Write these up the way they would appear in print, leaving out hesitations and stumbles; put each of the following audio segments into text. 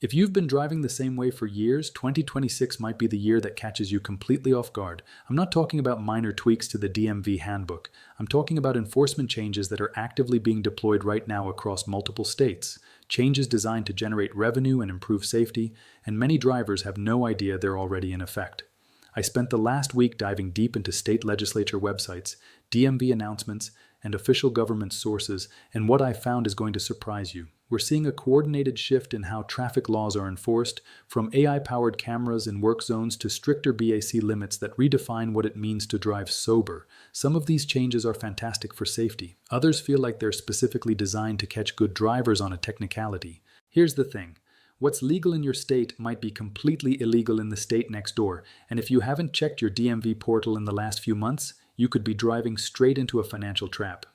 If you've been driving the same way for years, 2026 might be the year that catches you completely off guard. I'm not talking about minor tweaks to the DMV handbook. I'm talking about enforcement changes that are actively being deployed right now across multiple states. Changes designed to generate revenue and improve safety, and many drivers have no idea they're already in effect. I spent the last week diving deep into state legislature websites, DMV announcements, and official government sources, and what I found is going to surprise you. We're seeing a coordinated shift in how traffic laws are enforced, from AI-powered cameras in work zones to stricter BAC limits that redefine what it means to drive sober. Some of these changes are fantastic for safety. Others feel like they're specifically designed to catch good drivers on a technicality. Here's the thing. What's legal in your state might be completely illegal in the state next door, and if you haven't checked your DMV portal in the last few months, you could be driving straight into a financial trap.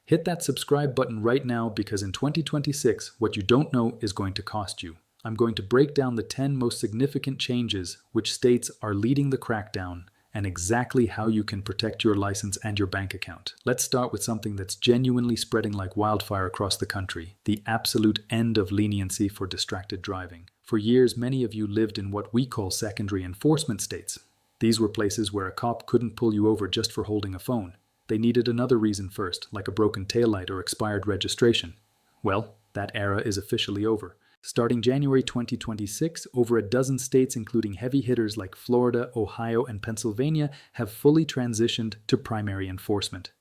Hit that subscribe button right now because in 2026, what you don't know is going to cost you. I'm going to break down the 10 most significant changes which states are leading the crackdown and exactly how you can protect your license and your bank account. Let's start with something that's genuinely spreading like wildfire across the country, the absolute end of leniency for distracted driving. For years, many of you lived in what we call secondary enforcement states. These were places where a cop couldn't pull you over just for holding a phone. They needed another reason first, like a broken taillight or expired registration. Well, that era is officially over. Starting January 2026, over a dozen states, including heavy hitters like Florida, Ohio, and Pennsylvania, have fully transitioned to primary enforcement.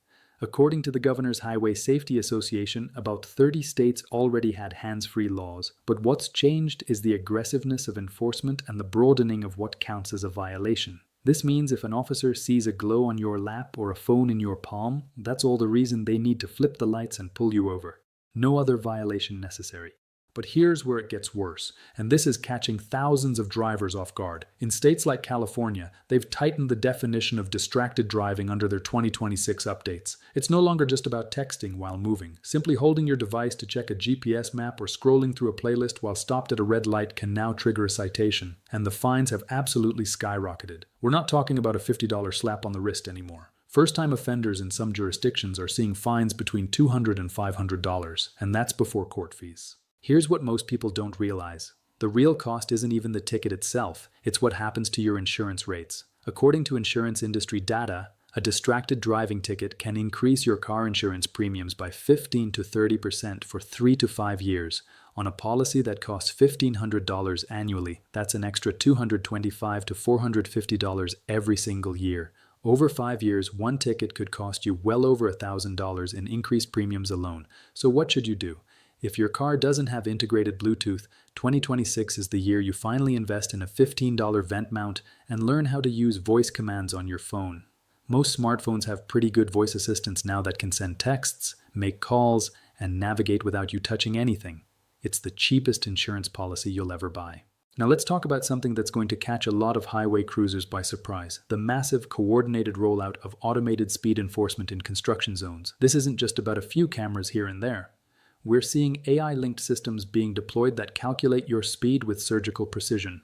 According to the Governor's Highway Safety Association, about 30 states already had hands-free laws, but what's changed is the aggressiveness of enforcement and the broadening of what counts as a violation. This means if an officer sees a glow on your lap or a phone in your palm, that's all the reason they need to flip the lights and pull you over. No other violation necessary. But here's where it gets worse, and this is catching thousands of drivers off guard. In states like California, they've tightened the definition of distracted driving under their 2026 updates. It's no longer just about texting while moving. Simply holding your device to check a GPS map or scrolling through a playlist while stopped at a red light can now trigger a citation, and the fines have absolutely skyrocketed. We're not talking about a $50 slap on the wrist anymore. First-time offenders in some jurisdictions are seeing fines between $200 and $500, and that's before court fees. Here's what most people don't realize. The real cost isn't even the ticket itself, it's what happens to your insurance rates. According to insurance industry data, a distracted driving ticket can increase your car insurance premiums by 15 to 30% for 3 to 5 years. On a policy that costs $1,500 annually, that's an extra $225 to $450 every single year. Over 5 years, one ticket could cost you well over $1,000 in increased premiums alone. So what should you do? If your car doesn't have integrated Bluetooth, 2026 is the year you finally invest in a $15 vent mount and learn how to use voice commands on your phone. Most smartphones have pretty good voice assistants now that can send texts, make calls, and navigate without you touching anything. It's the cheapest insurance policy you'll ever buy. Now let's talk about something that's going to catch a lot of highway cruisers by surprise, the massive coordinated rollout of automated speed enforcement in construction zones. This isn't just about a few cameras here and there. We're seeing AI-linked systems being deployed that calculate your speed with surgical precision.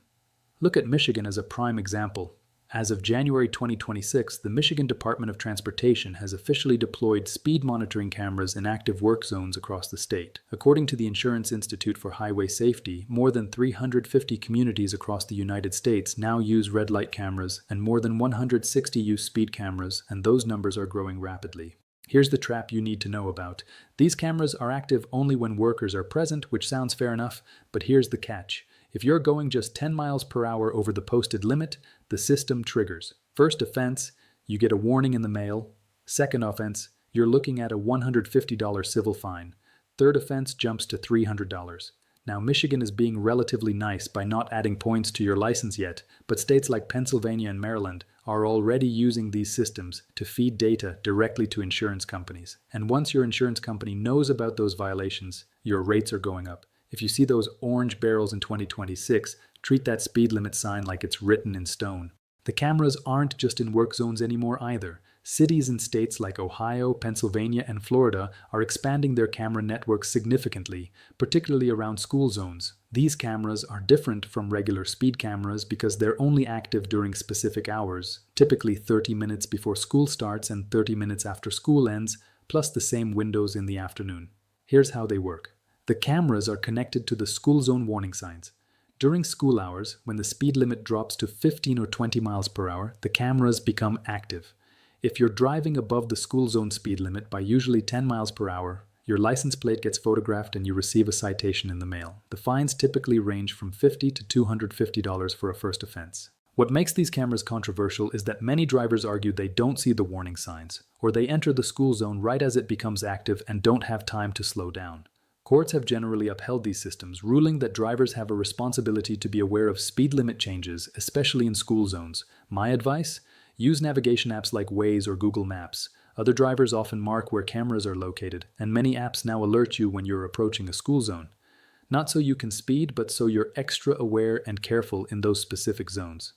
Look at Michigan as a prime example. As of January 2026, the Michigan Department of Transportation has officially deployed speed monitoring cameras in active work zones across the state. According to the Insurance Institute for Highway Safety, more than 350 communities across the United States now use red light cameras, and more than 160 use speed cameras, and those numbers are growing rapidly. Here's the trap you need to know about. These cameras are active only when workers are present, which sounds fair enough, but here's the catch. If you're going just 10 miles per hour over the posted limit, the system triggers. First offense, you get a warning in the mail. Second offense, you're looking at a $150 civil fine. Third offense jumps to $300. Now, Michigan is being relatively nice by not adding points to your license yet, but states like Pennsylvania and Maryland are already using these systems to feed data directly to insurance companies. And once your insurance company knows about those violations, your rates are going up. If you see those orange barrels in 2026, treat that speed limit sign like it's written in stone. The cameras aren't just in work zones anymore either. Cities in states like Ohio, Pennsylvania, and Florida are expanding their camera networks significantly, particularly around school zones. These cameras are different from regular speed cameras because they're only active during specific hours, typically 30 minutes before school starts and 30 minutes after school ends, plus the same windows in the afternoon. Here's how they work. The cameras are connected to the school zone warning signs. During school hours, when the speed limit drops to 15 or 20 miles per hour, the cameras become active. If you're driving above the school zone speed limit by usually 10 miles per hour, your license plate gets photographed and you receive a citation in the mail. The fines typically range from $50 to $250 for a first offense. What makes these cameras controversial is that many drivers argue they don't see the warning signs, or they enter the school zone right as it becomes active and don't have time to slow down. Courts have generally upheld these systems, ruling that drivers have a responsibility to be aware of speed limit changes, especially in school zones. My advice? Use navigation apps like Waze or Google Maps. Other drivers often mark where cameras are located, and many apps now alert you when you're approaching a school zone. Not so you can speed, but so you're extra aware and careful in those specific zones.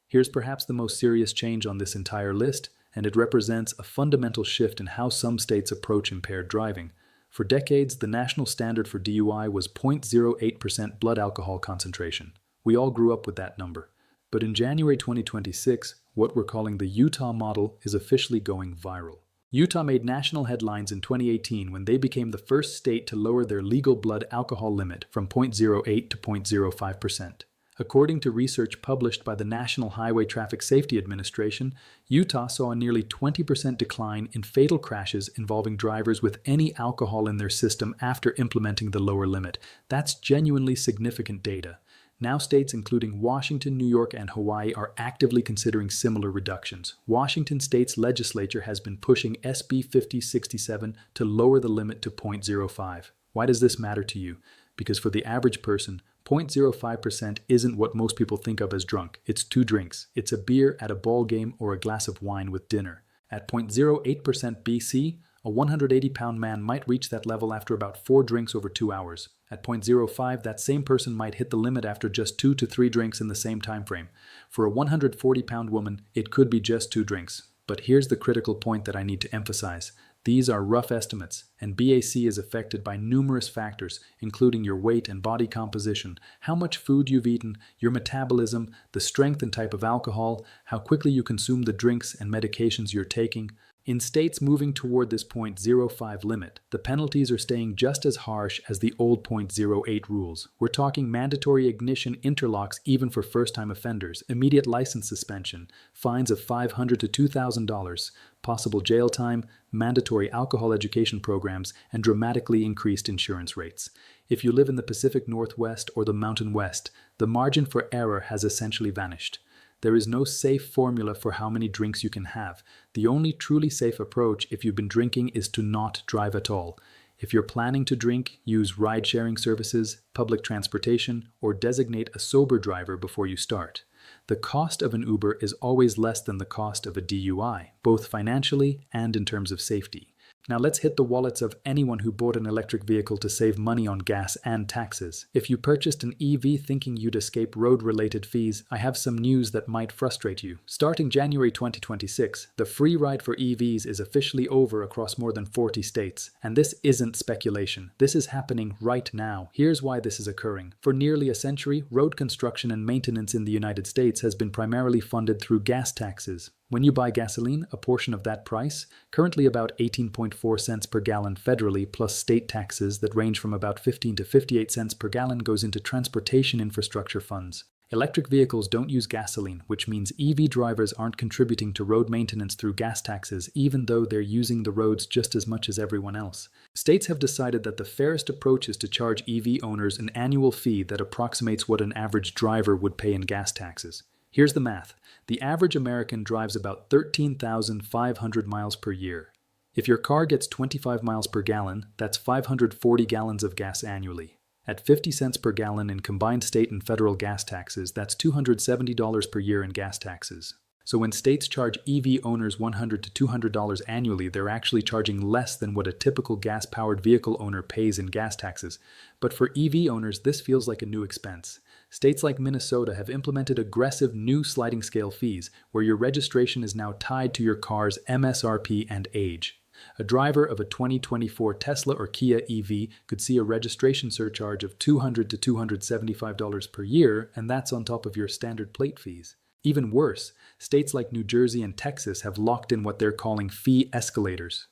Here's perhaps the most serious change on this entire list, and it represents a fundamental shift in how some states approach impaired driving. For decades, the national standard for DUI was 0.08% blood alcohol concentration. We all grew up with that number. But in January 2026, what we're calling the Utah model is officially going viral. Utah made national headlines in 2018 when they became the first state to lower their legal blood alcohol limit from 0.08 to 0.05%. According to research published by the National Highway Traffic Safety Administration, Utah saw a nearly 20% decline in fatal crashes involving drivers with any alcohol in their system after implementing the lower limit. That's genuinely significant data. Now states including Washington, New York, and Hawaii are actively considering similar reductions. Washington State's legislature has been pushing SB 5067 to lower the limit to 0.05. Why does this matter to you? Because for the average person, 0.05% isn't what most people think of as drunk. It's 2 drinks. It's a beer at a ball game or a glass of wine with dinner. At 0.08% BC, a 180-pound man might reach that level after about 4 drinks over 2 hours. At 0.05, that same person might hit the limit after just 2 to 3 drinks in the same time frame. For a 140-pound woman, it could be just 2 drinks. But here's the critical point that I need to emphasize. These are rough estimates, and BAC is affected by numerous factors, including your weight and body composition, how much food you've eaten, your metabolism, the strength and type of alcohol, how quickly you consume the drinks and medications you're taking. In states moving toward this 0.05 limit, the penalties are staying just as harsh as the old 0.08 rules. We're talking mandatory ignition interlocks even for first-time offenders, immediate license suspension, fines of $500 to $2,000, possible jail time, mandatory alcohol education programs, and dramatically increased insurance rates. If you live in the Pacific Northwest or the Mountain West, the margin for error has essentially vanished. There is no safe formula for how many drinks you can have. The only truly safe approach if you've been drinking is to not drive at all. If you're planning to drink, use ride-sharing services, public transportation, or designate a sober driver before you start. The cost of an Uber is always less than the cost of a DUI, both financially and in terms of safety. Now let's hit the wallets of anyone who bought an electric vehicle to save money on gas and taxes. If you purchased an EV thinking you'd escape road-related fees, I have some news that might frustrate you. Starting January 2026, the free ride for EVs is officially over across more than 40 states. And this isn't speculation. This is happening right now. Here's why this is occurring. For nearly a century, road construction and maintenance in the United States has been primarily funded through gas taxes. When you buy gasoline, a portion of that price, currently about 18.4 cents per gallon federally plus state taxes that range from about 15 to 58 cents per gallon, goes into transportation infrastructure funds. Electric vehicles don't use gasoline, which means EV drivers aren't contributing to road maintenance through gas taxes, even though they're using the roads just as much as everyone else. States have decided that the fairest approach is to charge EV owners an annual fee that approximates what an average driver would pay in gas taxes. Here's the math. The average American drives about 13,500 miles per year. If your car gets 25 miles per gallon, that's 540 gallons of gas annually. At 50 cents per gallon in combined state and federal gas taxes, that's $270 per year in gas taxes. So when states charge EV owners $100 to $200 annually, they're actually charging less than what a typical gas-powered vehicle owner pays in gas taxes. But for EV owners, this feels like a new expense. States like Minnesota have implemented aggressive new sliding scale fees, where your registration is now tied to your car's MSRP and age. A driver of a 2024 Tesla or Kia EV could see a registration surcharge of $200 to $275 per year, and that's on top of your standard plate fees. Even worse, states like New Jersey and Texas have locked in what they're calling fee escalators.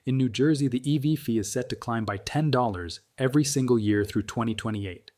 In New Jersey, the EV fee is set to climb by $10 every single year through 2028.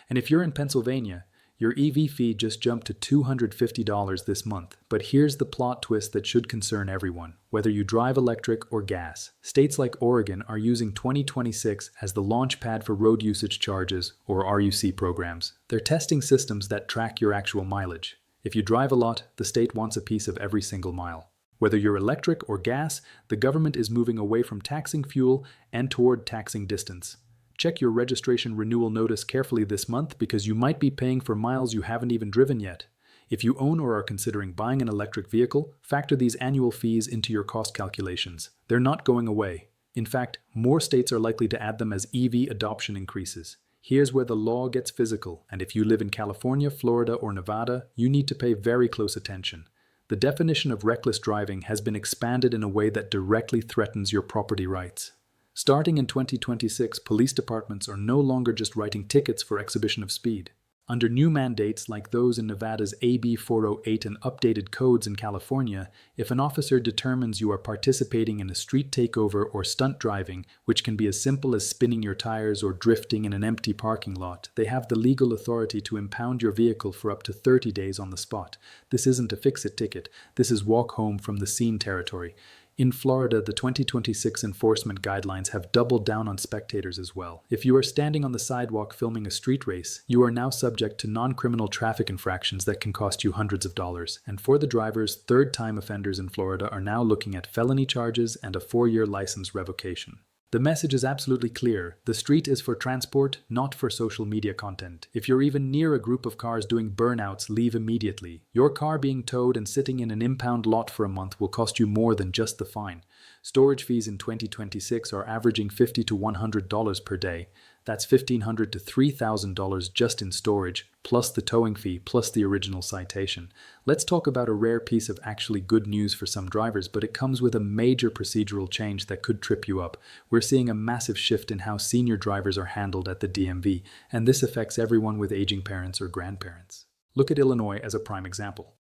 And if you're in Pennsylvania, your EV fee just jumped to $250 this month. But here's the plot twist that should concern everyone. Whether you drive electric or gas, states like Oregon are using 2026 as the launch pad for road usage charges, or RUC programs. They're testing systems that track your actual mileage. If you drive a lot, the state wants a piece of every single mile. Whether you're electric or gas, the government is moving away from taxing fuel and toward taxing distance. Check your registration renewal notice carefully this month because you might be paying for miles you haven't even driven yet. If you own or are considering buying an electric vehicle, factor these annual fees into your cost calculations. They're not going away. In fact, more states are likely to add them as EV adoption increases. Here's where the law gets physical, and if you live in California, Florida, or Nevada, you need to pay very close attention. The definition of reckless driving has been expanded in a way that directly threatens your property rights. Starting in 2026, police departments are no longer just writing tickets for exhibition of speed. Under new mandates like those in Nevada's AB 408 and updated codes in California, if an officer determines you are participating in a street takeover or stunt driving, which can be as simple as spinning your tires or drifting in an empty parking lot, they have the legal authority to impound your vehicle for up to 30 days on the spot. This isn't a fix-it ticket. This is walk home from the scene territory. In Florida, the 2026 enforcement guidelines have doubled down on spectators as well. If you are standing on the sidewalk filming a street race, you are now subject to non-criminal traffic infractions that can cost you hundreds of dollars. And for the drivers, third-time offenders in Florida are now looking at felony charges and a 4-year license revocation. The message is absolutely clear. The street is for transport, not for social media content. If you're even near a group of cars doing burnouts, leave immediately. Your car being towed and sitting in an impound lot for a month will cost you more than just the fine. Storage fees in 2026 are averaging $50 to $100 per day. That's $1,500 to $3,000 just in storage, plus the towing fee, plus the original citation. Let's talk about a rare piece of actually good news for some drivers, but it comes with a major procedural change that could trip you up. We're seeing a massive shift in how senior drivers are handled at the DMV, and this affects everyone with aging parents or grandparents. Look at Illinois as a prime example.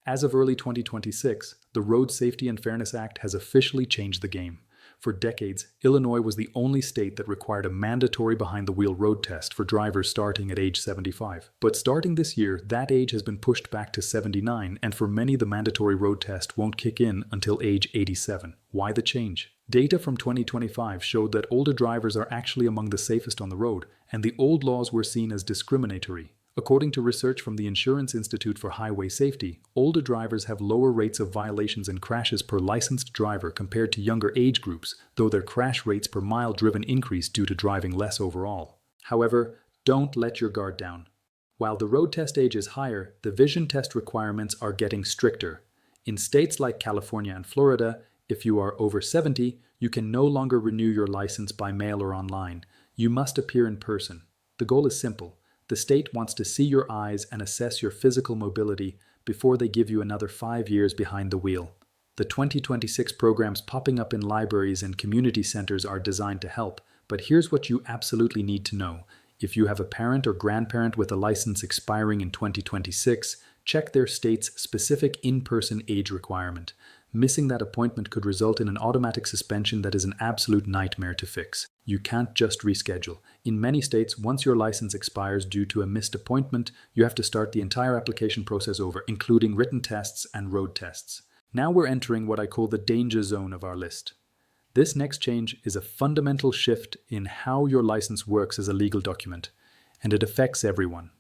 As of early 2026, the Road Safety and Fairness Act has officially changed the game. For decades, Illinois was the only state that required a mandatory behind-the-wheel road test for drivers starting at age 75. But starting this year, that age has been pushed back to 79, and for many the mandatory road test won't kick in until age 87. Why the change? Data from 2025 showed that older drivers are actually among the safest on the road, and the old laws were seen as discriminatory. According to research from the Insurance Institute for Highway Safety, older drivers have lower rates of violations and crashes per licensed driver compared to younger age groups, though their crash rates per mile driven increase due to driving less overall. However, don't let your guard down. While the road test age is higher, the vision test requirements are getting stricter. In states like California and Florida, if you are over 70, you can no longer renew your license by mail or online. You must appear in person. The goal is simple. The state wants to see your eyes and assess your physical mobility before they give you another 5 years behind the wheel. The 2026 programs popping up in libraries and community centers are designed to help, but here's what you absolutely need to know. If you have a parent or grandparent with a license expiring in 2026, check their state's specific in-person age requirement. Missing that appointment could result in an automatic suspension that is an absolute nightmare to fix. You can't just reschedule. In many states, once your license expires due to a missed appointment, you have to start the entire application process over, including written tests and road tests. Now we're entering what I call the danger zone of our list. This next change is a fundamental shift in how your license works as a legal document, and it affects everyone.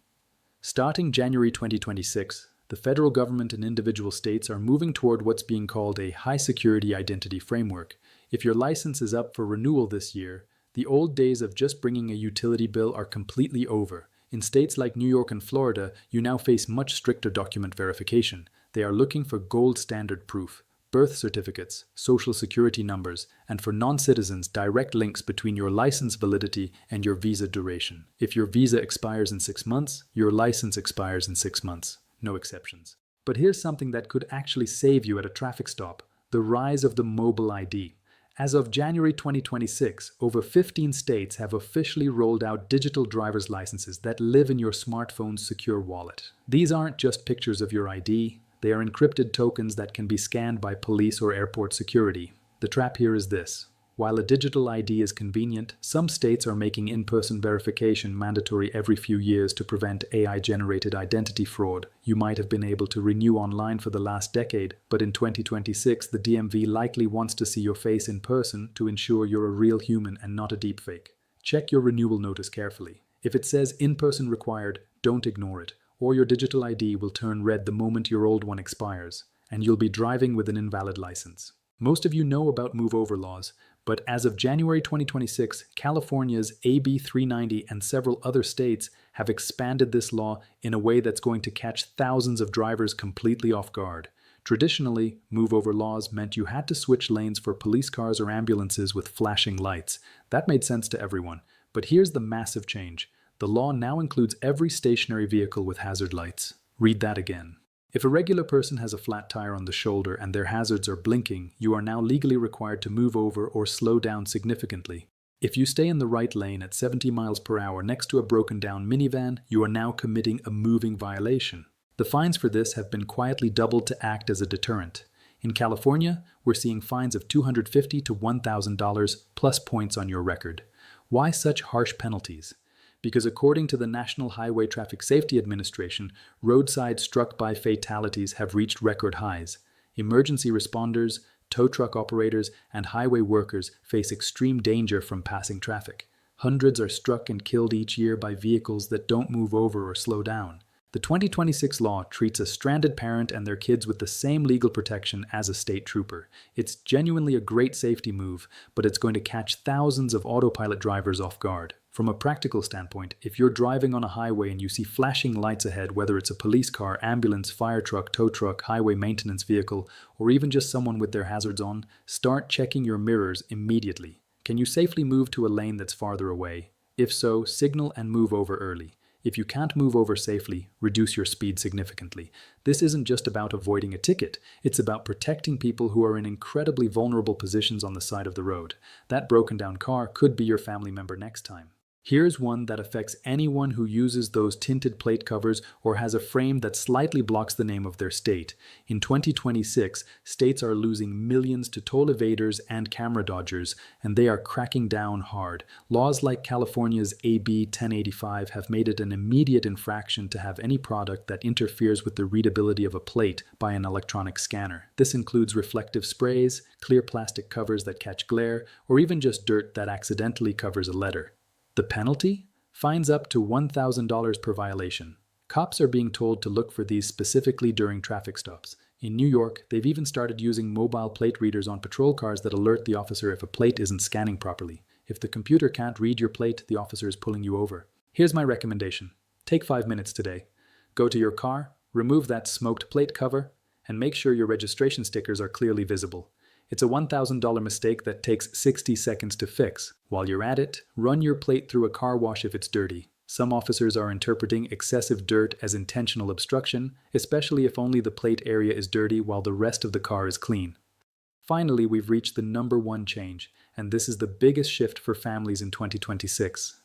Starting January 2026, the federal government and individual states are moving toward what's being called a high-security identity framework. If your license is up for renewal this year, the old days of just bringing a utility bill are completely over. In states like New York and Florida, you now face much stricter document verification. They are looking for gold standard proof, birth certificates, social security numbers, and for non-citizens, direct links between your license validity and your visa duration. If your visa expires in 6 months, your license expires in 6 months. No exceptions. But here's something that could actually save you at a traffic stop: the rise of the mobile ID. As of January 2026, over 15 states have officially rolled out digital driver's licenses that live in your smartphone's secure wallet. These aren't just pictures of your ID, they are encrypted tokens that can be scanned by police or airport security. The trap here is this. While a digital ID is convenient, some states are making in-person verification mandatory every few years to prevent AI-generated identity fraud. You might have been able to renew online for the last decade, but in 2026, the DMV likely wants to see your face in person to ensure you're a real human and not a deepfake. Check your renewal notice carefully. If it says in-person required, don't ignore it, or your digital ID will turn red the moment your old one expires, and you'll be driving with an invalid license. Most of you know about move-over laws, but as of January 2026, California's AB 390 and several other states have expanded this law in a way that's going to catch thousands of drivers completely off guard. Traditionally, move-over laws meant you had to switch lanes for police cars or ambulances with flashing lights. That made sense to everyone. But here's the massive change. The law now includes every stationary vehicle with hazard lights. Read that again. If a regular person has a flat tire on the shoulder and their hazards are blinking, you are now legally required to move over or slow down significantly. If you stay in the right lane at 70 miles per hour next to a broken-down minivan, you are now committing a moving violation. The fines for this have been quietly doubled to act as a deterrent. In California, we're seeing fines of $250 to $1,000 plus points on your record. Why such harsh penalties? Because according to the National Highway Traffic Safety Administration, roadside struck-by fatalities have reached record highs. Emergency responders, tow truck operators, and highway workers face extreme danger from passing traffic. Hundreds are struck and killed each year by vehicles that don't move over or slow down. The 2026 law treats a stranded parent and their kids with the same legal protection as a state trooper. It's genuinely a great safety move, but it's going to catch thousands of autopilot drivers off guard. From a practical standpoint, if you're driving on a highway and you see flashing lights ahead, whether it's a police car, ambulance, fire truck, tow truck, highway maintenance vehicle, or even just someone with their hazards on, start checking your mirrors immediately. Can you safely move to a lane that's farther away? If so, signal and move over early. If you can't move over safely, reduce your speed significantly. This isn't just about avoiding a ticket. It's about protecting people who are in incredibly vulnerable positions on the side of the road. That broken down car could be your family member next time. Here's one that affects anyone who uses those tinted plate covers or has a frame that slightly blocks the name of their state. In 2026, states are losing millions to toll evaders and camera dodgers, and they are cracking down hard. Laws like California's AB 1085 have made it an immediate infraction to have any product that interferes with the readability of a plate by an electronic scanner. This includes reflective sprays, clear plastic covers that catch glare, or even just dirt that accidentally covers a letter. The penalty? Fines up to $1,000 per violation. Cops are being told to look for these specifically during traffic stops. In New York, they've even started using mobile plate readers on patrol cars that alert the officer if a plate isn't scanning properly. If the computer can't read your plate, the officer is pulling you over. Here's my recommendation. Take 5 minutes today. Go to your car, remove that smoked plate cover, and make sure your registration stickers are clearly visible. It's a $1,000 mistake that takes 60 seconds to fix. While you're at it, run your plate through a car wash if it's dirty. Some officers are interpreting excessive dirt as intentional obstruction, especially if only the plate area is dirty while the rest of the car is clean. Finally, we've reached the #1 change, and this is the biggest shift for families in 2026.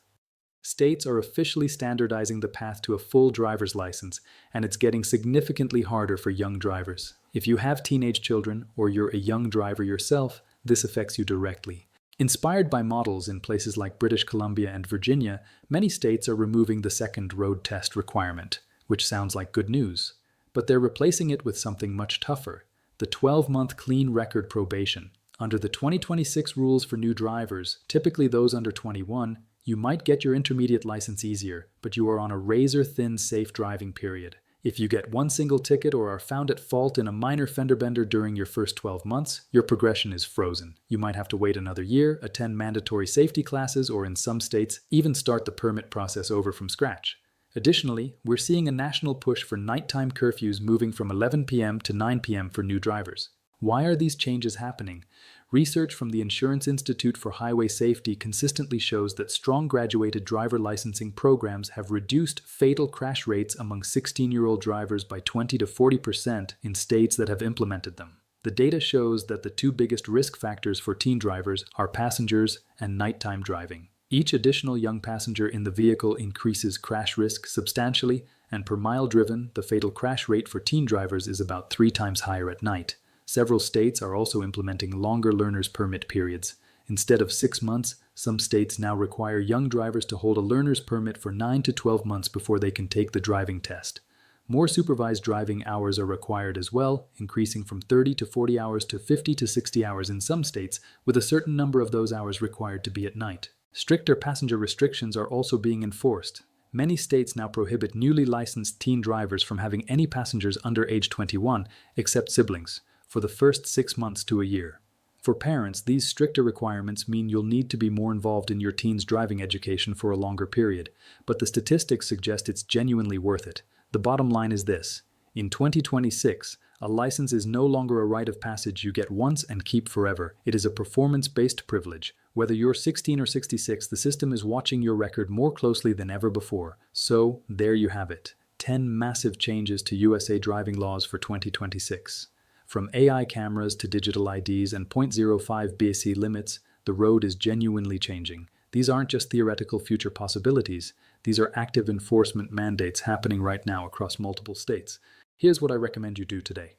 States are officially standardizing the path to a full driver's license, and it's getting significantly harder for young drivers. If you have teenage children or you're a young driver yourself, this affects you directly. Inspired by models in places like British Columbia and Virginia, many states are removing the second road test requirement, which sounds like good news. But they're replacing it with something much tougher, the 12-month clean record probation. Under the 2026 rules for new drivers, typically those under 21, you might get your intermediate license easier, but you are on a razor-thin safe driving period. If you get one single ticket or are found at fault in a minor fender bender during your first 12 months, your progression is frozen. You might have to wait another year, attend mandatory safety classes, or in some states, even start the permit process over from scratch. Additionally, we're seeing a national push for nighttime curfews moving from 11 p.m. to 9 p.m. for new drivers. Why are these changes happening? Research from the Insurance Institute for Highway Safety consistently shows that strong graduated driver licensing programs have reduced fatal crash rates among 16-year-old drivers by 20 to 40% in states that have implemented them. The data shows that the two biggest risk factors for teen drivers are passengers and nighttime driving. Each additional young passenger in the vehicle increases crash risk substantially, and per mile driven, the fatal crash rate for teen drivers is about 3 times higher at night. Several states are also implementing longer learner's permit periods. Instead of 6 months, some states now require young drivers to hold a learner's permit for 9 to 12 months before they can take the driving test. More supervised driving hours are required as well, increasing from 30 to 40 hours to 50 to 60 hours in some states, with a certain number of those hours required to be at night. Stricter passenger restrictions are also being enforced. Many states now prohibit newly licensed teen drivers from having any passengers under age 21, except siblings, for the first 6 months to a year. For parents, these stricter requirements mean you'll need to be more involved in your teen's driving education for a longer period, but the statistics suggest it's genuinely worth it. The bottom line is this: in 2026, a license is no longer a rite of passage you get once and keep forever. It is a performance-based privilege. Whether you're 16 or 66, the system is watching your record more closely than ever before. So, there you have it. 10 massive changes to USA driving laws for 2026. From AI cameras to digital IDs and 0.05 BSE limits, the road is genuinely changing. These aren't just theoretical future possibilities. These are active enforcement mandates happening right now across multiple states. Here's what I recommend you do today.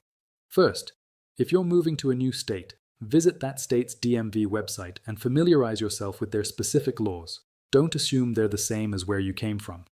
First, if you're moving to a new state, visit that state's DMV website and familiarize yourself with their specific laws. Don't assume they're the same as where you came from.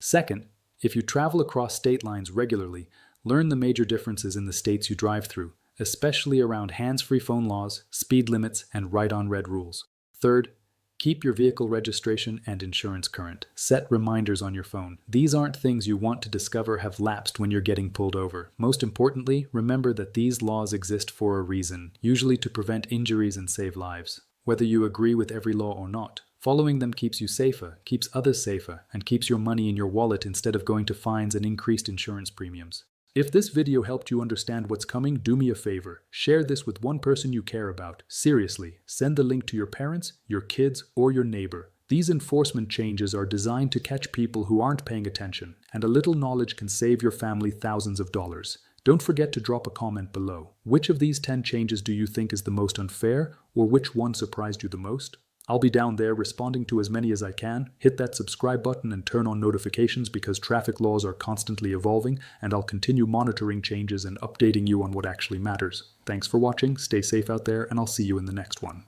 Second, if you travel across state lines regularly, learn the major differences in the states you drive through, especially around hands-free phone laws, speed limits, and right-on-red rules. Third, keep your vehicle registration and insurance current. Set reminders on your phone. These aren't things you want to discover have lapsed when you're getting pulled over. Most importantly, remember that these laws exist for a reason, usually to prevent injuries and save lives. Whether you agree with every law or not, following them keeps you safer, keeps others safer, and keeps your money in your wallet instead of going to fines and increased insurance premiums. If this video helped you understand what's coming, do me a favor. Share this with one person you care about. Seriously, send the link to your parents, your kids, or your neighbor. These enforcement changes are designed to catch people who aren't paying attention, and a little knowledge can save your family thousands of dollars. Don't forget to drop a comment below. Which of these 10 changes do you think is the most unfair, or which one surprised you the most? I'll be down there responding to as many as I can. Hit that subscribe button and turn on notifications because traffic laws are constantly evolving, and I'll continue monitoring changes and updating you on what actually matters. Thanks for watching, stay safe out there, and I'll see you in the next one.